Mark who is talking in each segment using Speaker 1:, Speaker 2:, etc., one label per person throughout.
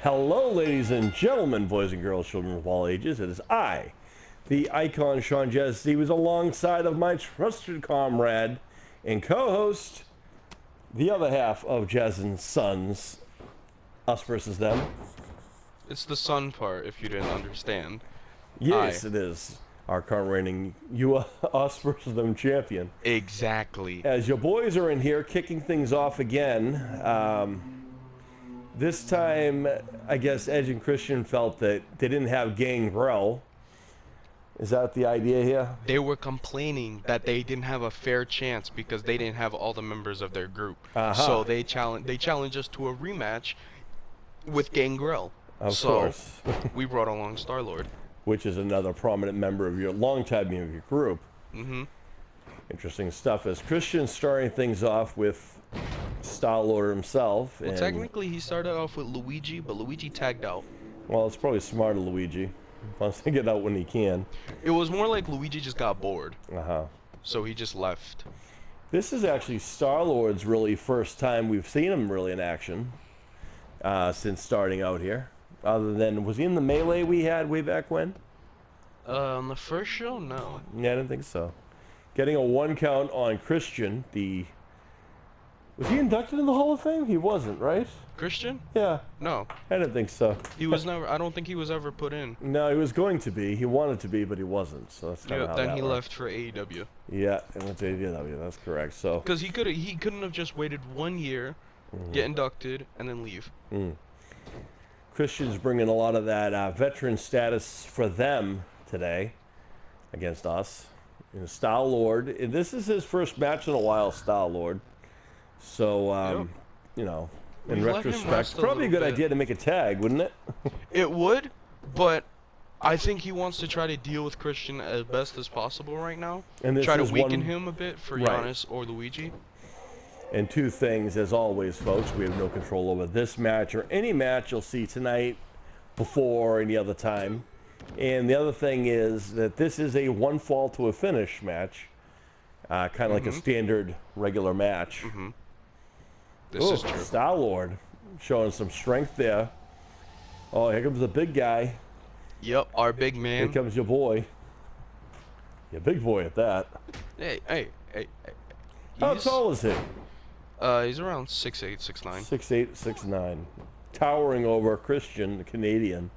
Speaker 1: Hello, ladies and gentlemen, boys and girls, children of all ages. It is I, the icon Sean Jesse, was alongside of my trusted comrade and co-host, the other half of Jazz and Sons, Us versus Them.
Speaker 2: It's the sun part, if you didn't understand.
Speaker 1: Yes, it is. Our current reigning Us versus Them champion.
Speaker 2: Exactly.
Speaker 1: As your boys are in here kicking things off again, this time, I guess Edge and Christian felt that they didn't have Gangrel. Is that the idea here?
Speaker 2: They were complaining that they didn't have a fair chance because they didn't have all the members of their group. So they challenged us to a rematch with Gangrel.
Speaker 1: Of course.
Speaker 2: We brought along STARLORD.
Speaker 1: Which is another prominent member of your longtime member of your group.
Speaker 2: Mm-hmm.
Speaker 1: Interesting stuff. As Christian starting things off with STARLORD himself.
Speaker 2: Well, technically he started off with Luigi, but Luigi tagged out.
Speaker 1: Well, it's probably smart of Luigi. Wants to get out when he can.
Speaker 2: It was more like Luigi just got bored.
Speaker 1: So
Speaker 2: he just left.
Speaker 1: This is actually STARLORD's really first time we've seen him really in action since starting out here. Other than, was he in the melee we had way back when?
Speaker 2: On the first show, no.
Speaker 1: Yeah, I didn't think so. Getting a 1 count on Christian, was he inducted in the Hall of Fame? He wasn't, right?
Speaker 2: Christian?
Speaker 1: Yeah.
Speaker 2: No.
Speaker 1: I didn't think so.
Speaker 2: He was never, I don't think he was ever put in.
Speaker 1: No, he was going to be. He wanted to be, but he wasn't. So that's kind of how
Speaker 2: then
Speaker 1: that
Speaker 2: he
Speaker 1: worked.
Speaker 2: left for AEW.
Speaker 1: Yeah, and went to AEW, that's correct. So
Speaker 2: because he couldn't have just waited 1 year, get inducted, and then leave.
Speaker 1: Christian's bringing a lot of that veteran status for them today against us. STARLORD, and this is his first match in a while, STARLORD. So, you know, in retrospect, probably a good idea to make a tag, wouldn't it?
Speaker 2: It would, but I think he wants to try to deal with Christian as best as possible right now.
Speaker 1: And
Speaker 2: try to weaken him a bit for
Speaker 1: Right.
Speaker 2: Giannis or Luigi.
Speaker 1: And two things, as always, folks, we have no control over this match or any match you'll see tonight, before, any other time. And the other thing is that this is a one fall to a finish match, kind of like a standard regular match.
Speaker 2: This is true.
Speaker 1: STARLORD showing some strength there. Oh, here comes the big guy.
Speaker 2: Yep, our big man.
Speaker 1: Here comes your boy. Your big boy at that.
Speaker 2: Hey.
Speaker 1: How tall is he?
Speaker 2: He's around 6'8", 6'9".
Speaker 1: 6'8", 6'9". Towering over Christian, the Canadian,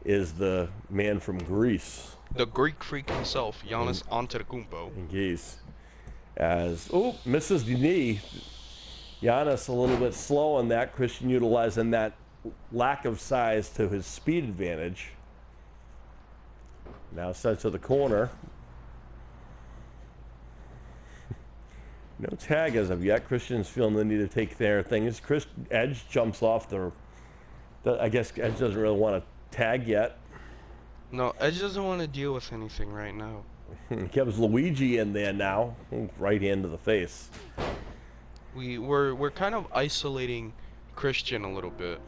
Speaker 1: is the man from Greece.
Speaker 2: The Greek freak himself, Giannis Antetokounmpo.
Speaker 1: In Greece. Misses the knee. Giannis a little bit slow on that. Christian utilizing that lack of size to his speed advantage. Now sent to the corner. No tag as of yet. Christian's feeling the need to take their things. Edge jumps off I guess Edge doesn't really want to tag yet.
Speaker 2: No, Edge doesn't want to deal with anything right now.
Speaker 1: He has Luigi in there now. Right hand to the face.
Speaker 2: We're kind of isolating Christian a little bit.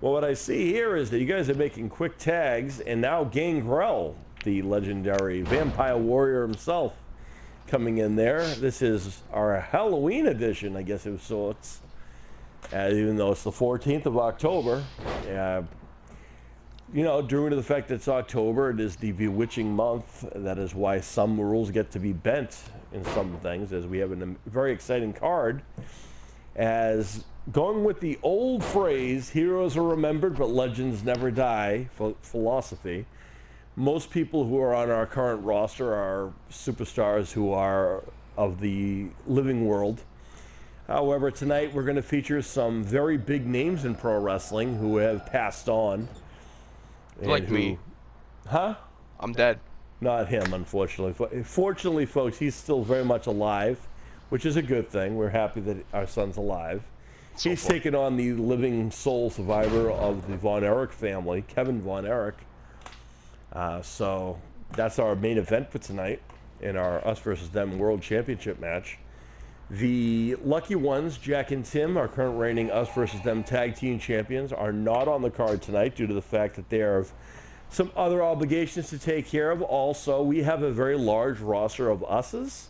Speaker 1: Well, what I see here is that you guys are making quick tags, and now Gangrel, the legendary vampire warrior himself, coming in there. This is our Halloween edition, I guess of sorts. Even though it's the 14th of October. You know, due to the fact that it's October, it is the bewitching month. That is why some rules get to be bent in some things, as we have a very exciting card. As going with the old phrase, heroes are remembered, but legends never die, philosophy. Most people who are on our current roster are superstars who are of the living world. However, tonight we're going to feature some very big names in pro wrestling who have passed on.
Speaker 2: Like me.
Speaker 1: Huh?
Speaker 2: I'm dead.
Speaker 1: Not him, unfortunately. Fortunately, folks, he's still very much alive, which is a good thing. We're happy that our son's alive. He's taken on the living soul survivor of the Von Erich family, Kevin Von Erich. So that's our main event for tonight in our Us versus Them World Championship match. The lucky ones, Jack and Tim, our current reigning Us versus Them Tag Team Champions, are not on the card tonight due to the fact that they have some other obligations to take care of. Also, we have a very large roster of Us's.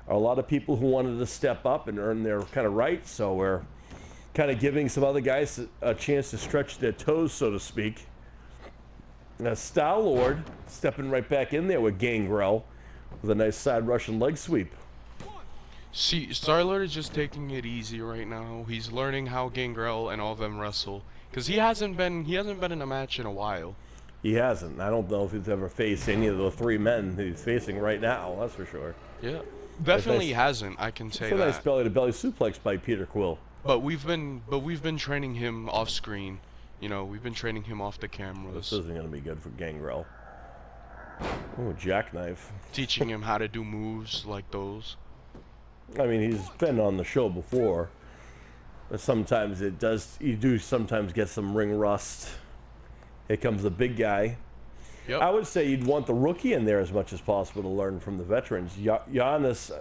Speaker 1: A lot of people who wanted to step up and earn their kind of rights, so we're kind of giving some other guys a chance to stretch their toes, so to speak. Now, STARLORD stepping right back in there with GANGREL with a nice side Russian leg sweep.
Speaker 2: See, STARLORD is just taking it easy right now. He's learning how GANGREL and all of them wrestle, because he hasn't been in a match in a while.
Speaker 1: He hasn't. I don't know if he's ever faced any of the three men that he's facing right now. That's for sure.
Speaker 2: Yeah, definitely hasn't. I can say that.
Speaker 1: It's a nice belly-to-belly suplex by Peter Quill.
Speaker 2: But we've been training him off screen. You know, we've been training him off the cameras.
Speaker 1: This isn't going to be good for GANGREL. Oh, jackknife.
Speaker 2: Teaching him how to do moves like those.
Speaker 1: I mean, he's been on the show before. But sometimes you do sometimes get some ring rust. Here comes the big guy.
Speaker 2: Yep.
Speaker 1: I would say you'd want the rookie in there as much as possible to learn from the veterans. Giannis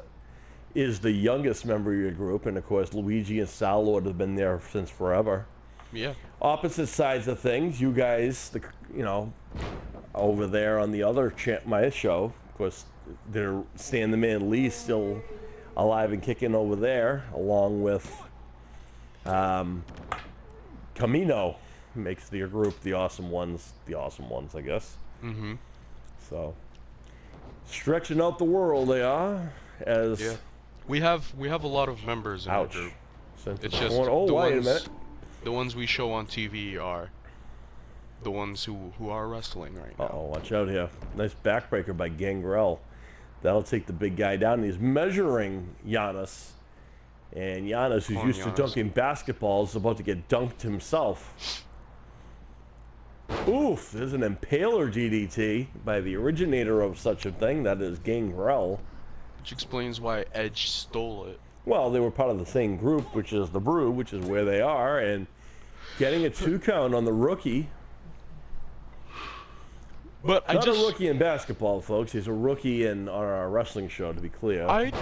Speaker 1: is the youngest member of your group, and of course Luigi and STARLORD have been there since forever.
Speaker 2: Yeah.
Speaker 1: Opposite sides of things, you guys, over there on the other my show, of course, they're Stan the Man Lee still alive and kicking over there, along with Camino makes your group the awesome ones, I guess.
Speaker 2: Mm-hmm.
Speaker 1: So stretching out the world they are as.
Speaker 2: Yeah. We have a lot of members in our group. It's just
Speaker 1: wait a minute.
Speaker 2: The ones we show on TV are the ones who are wrestling right now.
Speaker 1: Uh-oh, watch out here. Nice backbreaker by GANGREL. That'll take the big guy down. He's measuring Giannis. And Giannis, who's used to dunking basketballs, is about to get dunked himself. Oof, there's an impaler DDT by the originator of such a thing. That is GANGREL.
Speaker 2: Which explains why Edge stole it.
Speaker 1: Well, they were part of the same group, which is the BROOD, which is where they are, and getting a 2 count on the rookie.
Speaker 2: But
Speaker 1: Not a rookie in basketball, folks. He's a rookie on our wrestling show, to be clear.
Speaker 2: I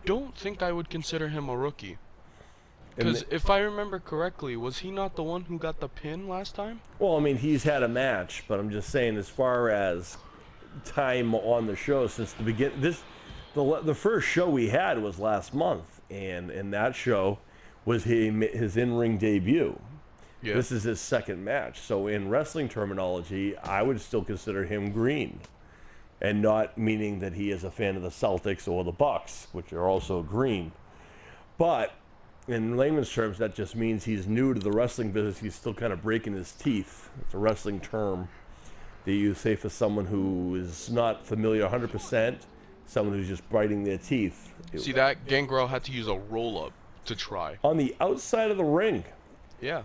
Speaker 2: don't think I would consider him a rookie. Because if I remember correctly, was he not the one who got the pin last time?
Speaker 1: Well, I mean, he's had a match, but I'm just saying, as far as time on the show since the beginning, the first show we had was last month, and that show was his in-ring debut. Yeah. This is his second match, so in wrestling terminology, I would still consider him green, and not meaning that he is a fan of the Celtics or the Bucks, which are also green. But in layman's terms, that just means he's new to the wrestling business. He's still kind of breaking his teeth. It's a wrestling term that you say for someone who is not familiar 100%. Someone who's just biting their teeth.
Speaker 2: See, that GANGREL had to use a roll-up to try.
Speaker 1: On the outside of the ring.
Speaker 2: Yeah.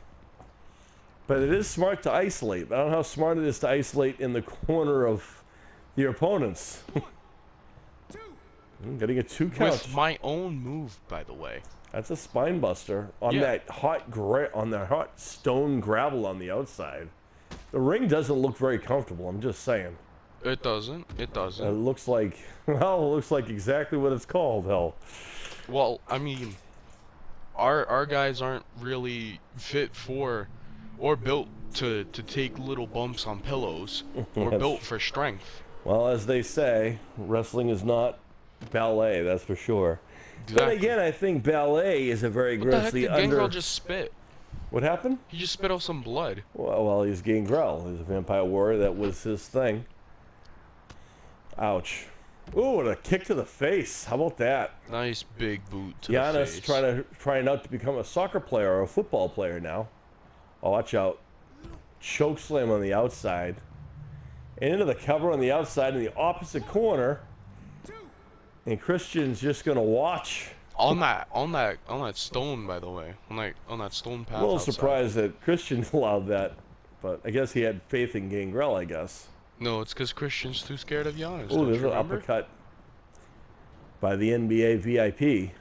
Speaker 1: But it is smart to isolate. I don't know how smart it is to isolate in the corner of your opponents. Getting a 2 count.
Speaker 2: With my own move, by the way.
Speaker 1: That's a spine buster on that hot stone gravel on the outside. The ring doesn't look very comfortable. I'm just saying.
Speaker 2: It doesn't. It doesn't.
Speaker 1: It looks like, well, it looks like exactly what it's called, hell.
Speaker 2: Well, I mean, our guys aren't really fit for or built to take little bumps on pillows. We're built for strength.
Speaker 1: Well, as they say, wrestling is not ballet, that's for sure. Exactly. But again, I think ballet is a very grossly
Speaker 2: What the heck did GANGREL just spit?
Speaker 1: What happened?
Speaker 2: He just spit out some blood.
Speaker 1: Well, he's GANGREL. He's a vampire warrior. That was his thing. Ouch. Ooh, what a kick to the face. How about that?
Speaker 2: Nice big boot to
Speaker 1: Giannis
Speaker 2: the face.
Speaker 1: trying out to become a soccer player or a football player now. Oh, watch out. Choke slam on the outside. And into the cover on the outside in the opposite corner. And Christian's just going to watch.
Speaker 2: On that stone, by the way. On that stone path.
Speaker 1: A little surprised that Christian allowed that. But I guess he had faith in GANGREL, I guess.
Speaker 2: No, it's because Christian's too scared of Giannis.
Speaker 1: Oh, there's an uppercut by the NBA VIP.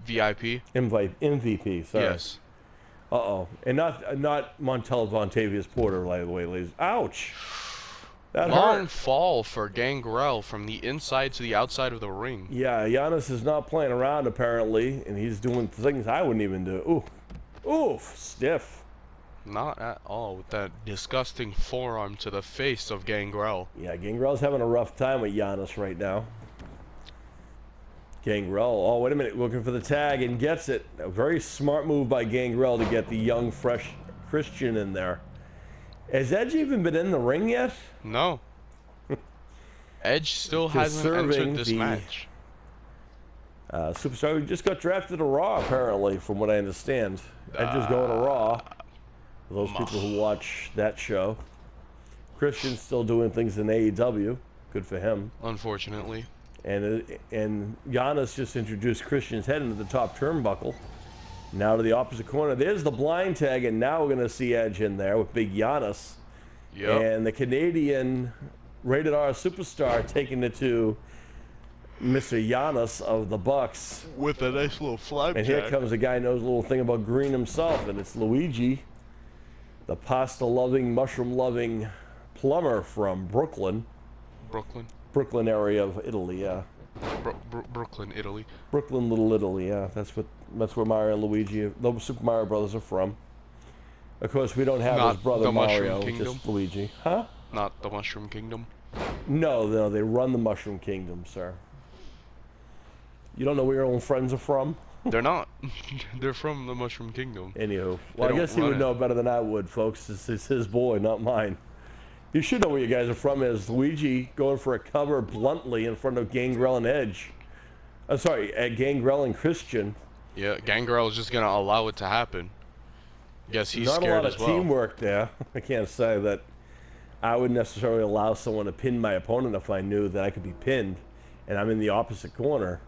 Speaker 2: VIP?
Speaker 1: MVP, sorry.
Speaker 2: Yes.
Speaker 1: Uh-oh. And not Montel Vontavious Porter, by the way, ladies. Ouch! That
Speaker 2: Long fall for GANGREL from the inside to the outside of the ring.
Speaker 1: Yeah, Giannis is not playing around, apparently, and he's doing things I wouldn't even do. Ooh. Oof. Stiff.
Speaker 2: Not at all, with that disgusting forearm to the face of GANGREL.
Speaker 1: Yeah, GANGREL's having a rough time with Giannis right now. Gangrel. Oh, wait a minute. Looking for the tag and gets it. A very smart move by Gangrel to get the young, fresh Christian in there. Has Edge even been in the ring yet?
Speaker 2: No. Edge still hasn't entered this match.
Speaker 1: Superstar who just got drafted to Raw, apparently, from what I understand. Edge is going to Raw. For those people who watch that show. Christian's still doing things in AEW. Good for him.
Speaker 2: Unfortunately.
Speaker 1: And Giannis just introduced Christian's head into the top turnbuckle. Now to the opposite corner. There's the blind tag, and now we're going to see Edge in there with big Giannis.
Speaker 2: Yep.
Speaker 1: And the Canadian rated R superstar taking it to Mr. Giannis of the Bucks.
Speaker 2: With a nice little flapjack.
Speaker 1: And here comes a guy who knows a little thing about green himself, and it's Luigi, the pasta-loving, mushroom-loving plumber from Brooklyn. Brooklyn area of Italy, yeah.
Speaker 2: Brooklyn, Italy.
Speaker 1: Brooklyn, Little Italy, yeah. That's where Mario and Luigi, the Super Mario Brothers, are from. Of course, we don't have his brother Mario, just Luigi. Huh?
Speaker 2: Not the Mushroom Kingdom?
Speaker 1: No, they run the Mushroom Kingdom, sir. You don't know where your own friends are from?
Speaker 2: They're not. They're from the Mushroom Kingdom.
Speaker 1: Anywho, well, I guess he would know better than I would, folks. It's his boy, not mine. You should know where you guys are from. Is Luigi going for a cover bluntly in front of Gangrel and Edge? I'm sorry, Gangrel and Christian.
Speaker 2: Yeah, Gangrel is just going to allow it to happen. Guess he's
Speaker 1: scared as
Speaker 2: well.
Speaker 1: Not a lot of teamwork there. I can't say that I would necessarily allow someone to pin my opponent if I knew that I could be pinned and I'm in the opposite corner.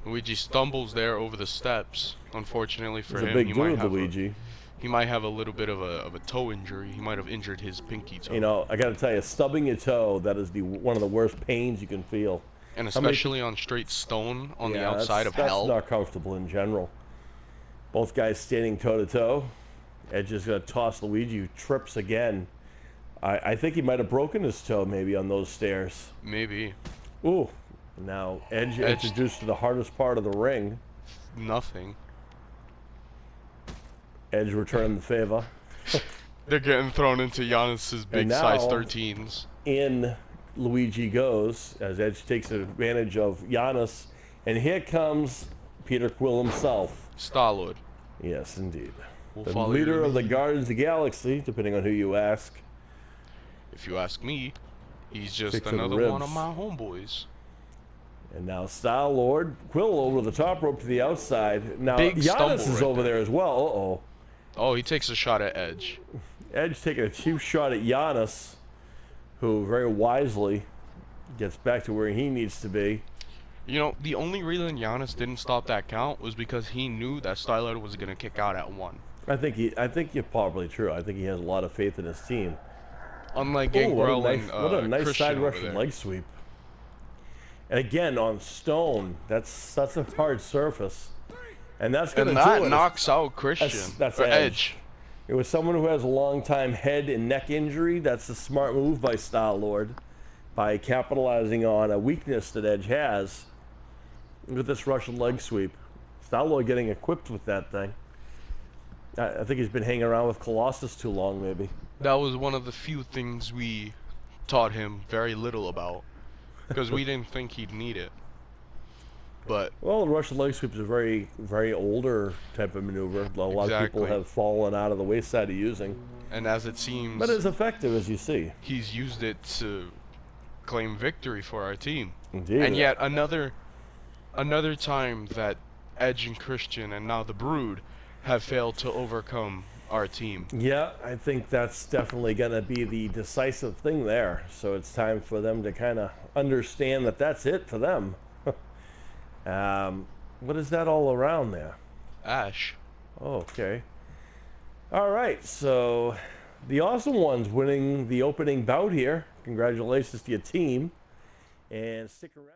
Speaker 2: Luigi stumbles there over the steps. Unfortunately for him,
Speaker 1: a big dude, Luigi.
Speaker 2: He might have a little bit of a toe injury. He might have injured his pinky toe.
Speaker 1: You know, I got to tell you, stubbing your toe, that is one of the worst pains you can feel.
Speaker 2: And especially on straight stone on the outside of hell.
Speaker 1: That's not comfortable in general. Both guys standing toe-to-toe. Edge is going to toss Luigi, who trips again. I think he might have broken his toe maybe on those stairs.
Speaker 2: Maybe.
Speaker 1: Ooh. Now, Edge introduced to the hardest part of the ring.
Speaker 2: Nothing.
Speaker 1: Edge returned the favor.
Speaker 2: They're getting thrown into Giannis's big size 13s.
Speaker 1: In Luigi goes, as Edge takes advantage of Giannis. And here comes Peter Quill himself.
Speaker 2: STARLORD.
Speaker 1: Yes, indeed.
Speaker 2: The
Speaker 1: leader of the Guardians of the Galaxy, depending on who you ask.
Speaker 2: If you ask me, he's just another one of my homeboys.
Speaker 1: And now STARLORD, Quill over the top rope to the outside. Now Giannis is over there as well. Uh-oh.
Speaker 2: Oh, he takes a shot at Edge.
Speaker 1: Edge taking a cheap shot at Giannis, who very wisely gets back to where he needs to be.
Speaker 2: You know, the only reason Giannis didn't stop that count was because he knew that STARLORD was going to kick out at 1.
Speaker 1: I think you're probably true. I think he has a lot of faith in his team.
Speaker 2: Unlike Gangrel and
Speaker 1: what a nice
Speaker 2: Christian
Speaker 1: side Russian leg sweep. And again, on stone, that's such a hard surface. And that's going to do it.
Speaker 2: And that knocks out Christian.
Speaker 1: That's Edge. It was someone who has a long-time head and neck injury. That's a smart move by STARLORD, by capitalizing on a weakness that Edge has. Look at this Russian leg sweep. STARLORD getting equipped with that thing. I think he's been hanging around with Colossus too long, maybe.
Speaker 2: That was one of the few things we taught him very little about, because we didn't think he'd need it. But
Speaker 1: well, the Russian leg sweep is a very, very older type of maneuver. A lot of people have fallen out of the wayside of using.
Speaker 2: And as it seems,
Speaker 1: but it's effective, as you see.
Speaker 2: He's used it to claim victory for our team.
Speaker 1: Indeed.
Speaker 2: And yet another time that Edge and Christian and now the Brood have failed to overcome our team.
Speaker 1: Yeah, I think that's definitely going to be the decisive thing there. So it's time for them to kind of understand that that's it for them. What is that all around there?
Speaker 2: Ash.
Speaker 1: Oh, okay. All right, so the Awesome Ones winning the opening bout here. Congratulations to your team. And stick around.